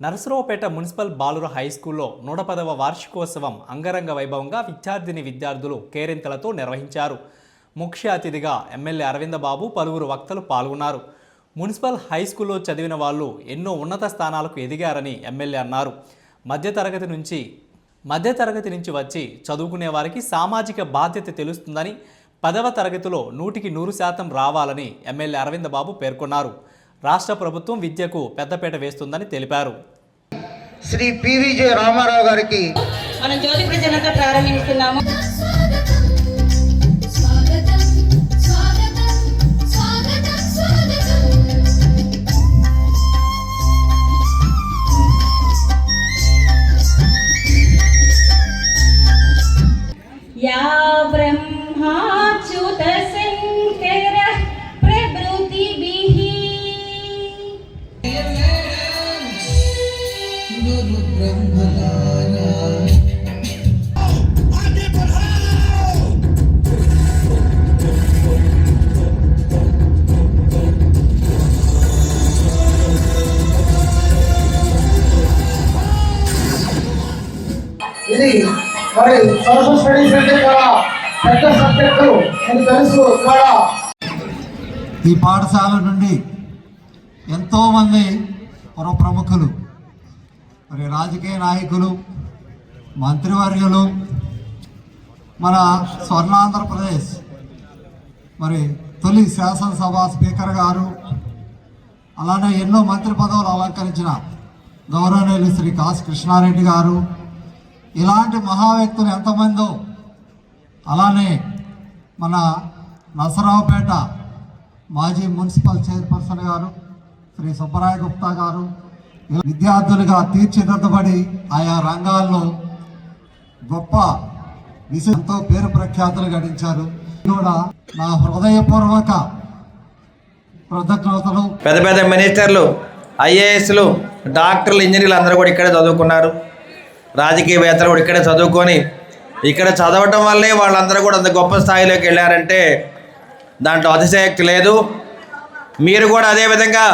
Narasaraopet municipal బాలుర high స్కూల్లో 110వ వార్షికోత్సవం అంగరంగ వైభవంగా విద్యార్థులు కేరింతలతో నిర్వహించారు. ముఖ్య అతిథిగా ఎమ్మెల్యే అరవింద బాబు పలువురు వక్తలు పాల్గొన్నారు. మున్సిపల్ హై స్కూల్లో చదివిన వాళ్ళు ఎన్నో ఉన్నత స్థానాలకు ఎదిగారని ఎమ్మెల్యే అన్నారు. మధ్యతరగతి నుంచి వచ్చి చదువుకునే వారికి సామాజిక బాధ్యత తెలుస్తుందని, 10వ తరగతిలో 100% రావాలని ఎమ్మెల్యే అరవింద బాబు పేర్కొన్నారు. రాష్ట్ర ప్రభుత్వం విద్యకు పెద్దపీట వేస్తుందని తెలిపారు. శ్రీ పివిజే రామారావు గారికి మనం జ్యోతి ప్రజలతో ప్రారంభిస్తున్నాము. యా బ్రహ్మాచ్యుత శంకర ప్రభృతిభిః ఇది మరి సోషల్ స్టడీస్ అంటే చాలా పెద్ద సబ్జెక్టు అని తెలుసు. కూడా ఈ పాఠశాల నుండి ఎంతోమంది ప్రముఖులు, మరి రాజకీయ నాయకులు, మంత్రివర్యులు, మన స్వర్ణాంధ్రప్రదేశ్ మరి తొలి శాసనసభ స్పీకర్ గారు, అలానే ఎన్నో మంత్రి పదవులు అలంకరించిన గౌరవనీయులు శ్రీ కాసు కృష్ణారెడ్డి గారు, ఇలాంటి మహా వ్యక్తులు ఎంతమందో, అలానే మన నరసరావుపేట మాజీ మున్సిపల్ చైర్పర్సన్ గారు శ్రీ సుబ్బరాయ గుప్తా గారు విద్యార్థులుగా తీర్చిదిద్దబడి ఆయా రంగాల్లో గొప్ప విషయంతో పేరు ప్రఖ్యాతులు గడించారు. కూడా నా హృదయపూర్వక కృతజ్ఞతలు. పెద్ద పెద్ద మినిస్టర్లు, ఐఏఎస్లు, డాక్టర్లు, ఇంజనీర్లు అందరూ కూడా ఇక్కడే చదువుకున్నారు. రాజకీయవేత్తలు కూడా ఇక్కడే చదువుకొని ఇక్కడ చదవటం వల్లే వాళ్ళందరూ కూడా అంత గొప్ప స్థాయిలోకి వెళ్ళారంటే దాంట్లో అతిశయోక్తి లేదు. మీరు కూడా అదేవిధంగా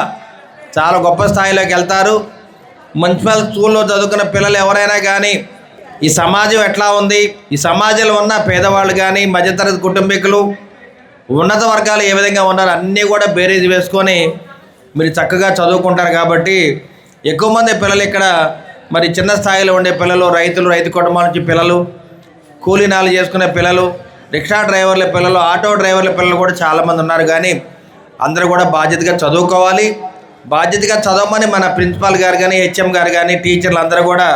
చాలా గొప్ప స్థాయిలోకి వెళ్తారు. మున్సిపల్ స్కూల్లో చదువుకున్న పిల్లలు ఎవరైనా కానీ ఈ సమాజం ఎట్లా ఉంది, ఈ సమాజంలో ఉన్న పేదవాళ్ళు కానీ, మధ్యతరగతి కుటుంబీకులు, ఉన్నత వర్గాలు ఏ విధంగా ఉన్నారు అన్నీ కూడా బేరీజ్ వేసుకొని మీరు చక్కగా చదువుకుంటారు. కాబట్టి ఎక్కువ మంది పిల్లలు ఇక్కడ మరి చిన్న స్థాయిలో ఉండే పిల్లలు, రైతులు, రైతు కుటుంబాల నుంచి పిల్లలు, కూలీనాలు చేసుకునే పిల్లలు, రిక్షా డ్రైవర్ల పిల్లలు, ఆటో డ్రైవర్ల పిల్లలు కూడా చాలామంది ఉన్నారు. కానీ అందరూ కూడా బాధ్యతగా చదువుకోవాలి. బాధ్యతగా చదవమని మన ప్రిన్సిపాల్ గారు కానీ, హెచ్ఎం గారు కానీ, టీచర్లు అందరూ కూడా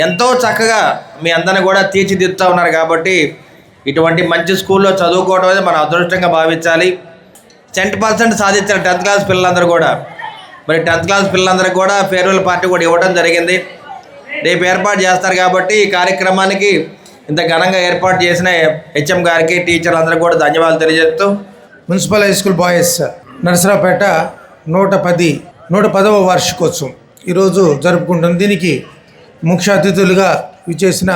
ఎంతో చక్కగా మీ అందరిని కూడా తీర్చిదిద్దుతూ ఉన్నారు. కాబట్టి ఇటువంటి మంచి స్కూల్లో చదువుకోవడం అనేది మనం అదృష్టంగా భావించాలి. 10% సాధించారు 10th క్లాస్ పిల్లలందరూ కూడా. మరి 10th క్లాస్ పిల్లలందరికీ కూడా ఫేర్వెల్ పార్టీ కూడా ఇవ్వడం జరిగింది. రేపు ఏర్పాటు చేస్తారు. కాబట్టి ఈ కార్యక్రమానికి ఇంత ఘనంగా ఏర్పాటు చేసిన హెచ్ఎం గారికి, టీచర్లందరికీ కూడా ధన్యవాదాలు తెలియజేస్తూ, municipal high school boys Narasaraopet 110వ వార్షికోత్సవం ఈరోజు జరుపుకుంటుంది. దీనికి ముఖ్య అతిథులుగా విచ్చేసిన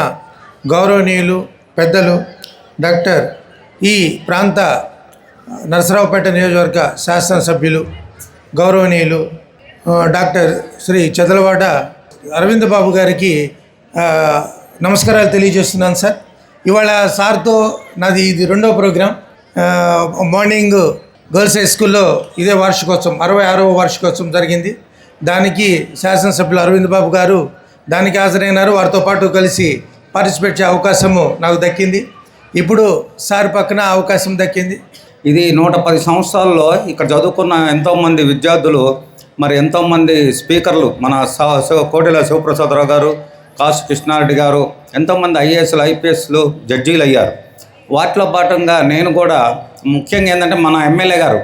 గౌరవనీయులు పెద్దలు డాక్టర్ ఈ ప్రాంత నరసరావుపేట నియోజకవర్గ శాసనసభ్యులు గౌరవనీయులు డాక్టర్ శ్రీ చదలవాడ అరవింద బాబు గారికి నమస్కారాలు తెలియజేస్తున్నాను సార్. ఇవాళ సార్తో నాది ఇది 2వ ప్రోగ్రాం. మార్నింగ్ గర్ల్స్ హై స్కూల్లో ఇదే వార్షికోత్సవం 66వ వార్షికోత్సవం జరిగింది. దానికి శాసనసభ్యులు అరవింద్ బాబు గారు దానికి హాజరైనారు. వారితో పాటు కలిసి పార్టిసిపేట్ చేసే అవకాశము నాకు దక్కింది. ఇప్పుడు సార్ పక్కన అవకాశం దక్కింది. ఇది 110 సంవత్సరాల్లో ఇక్కడ చదువుకున్న ఎంతోమంది విద్యార్థులు, మరి ఎంతోమంది స్పీకర్లు, మన కోటెల శివప్రసాదరావు గారు, కాసు కృష్ణారెడ్డి గారు, ఎంతోమంది ఐఏఎస్లు, ఐపీఎస్లు, జడ్జీలు అయ్యారు. వాటిలో భాగంగా నేను కూడా ముఖ్యంగా ఏంటంటే మన ఎమ్మెల్యే గారు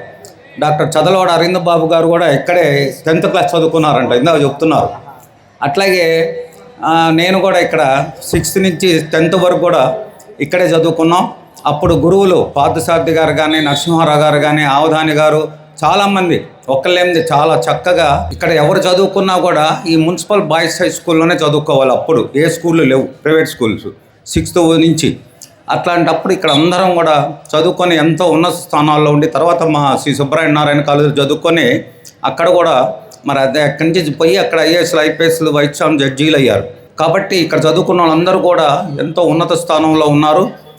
డాక్టర్ చదలవాడ అరవింద బాబు గారు కూడా ఇక్కడే 10th క్లాస్ చదువుకున్నారంట, ఇందాక చెప్తున్నారు. అట్లాగే నేను కూడా ఇక్కడ 6th నుంచి 10th వరకు కూడా ఇక్కడే చదువుకున్నాం. అప్పుడు గురువులు పార్థసారథి గారు కానీ, నరసింహారావు గారు కానీ, అవధాని గారు, చాలామంది ఒక్కళ్ళేంది చాలా చక్కగా ఇక్కడ ఎవరు చదువుకున్నా కూడా ఈ మున్సిపల్ బాయ్స్ హై స్కూల్లోనే చదువుకోవాలి. అప్పుడు ఏ స్కూళ్ళు లేవు, ప్రైవేట్ స్కూల్స్ 6th నుంచి. అట్లాంటప్పుడు ఇక్కడ అందరం కూడా చదువుకొని ఎంతో ఉన్నత స్థానాల్లో ఉండి తర్వాత మా శ్రీ సుబ్బరాయ నారాయణ కాలేజీలో చదువుకొని అక్కడ కూడా మరి అదే అక్కడి నుంచి పోయి అక్కడ ఐఏఎస్లు ఐపీఎస్లు వైస్ ఛాంపియన్ జడ్జీలు అయ్యారు. కాబట్టి ఇక్కడ చదువుకున్న వాళ్ళందరూ కూడా ఎంతో ఉన్నత స్థానంలో ఉన్నారు.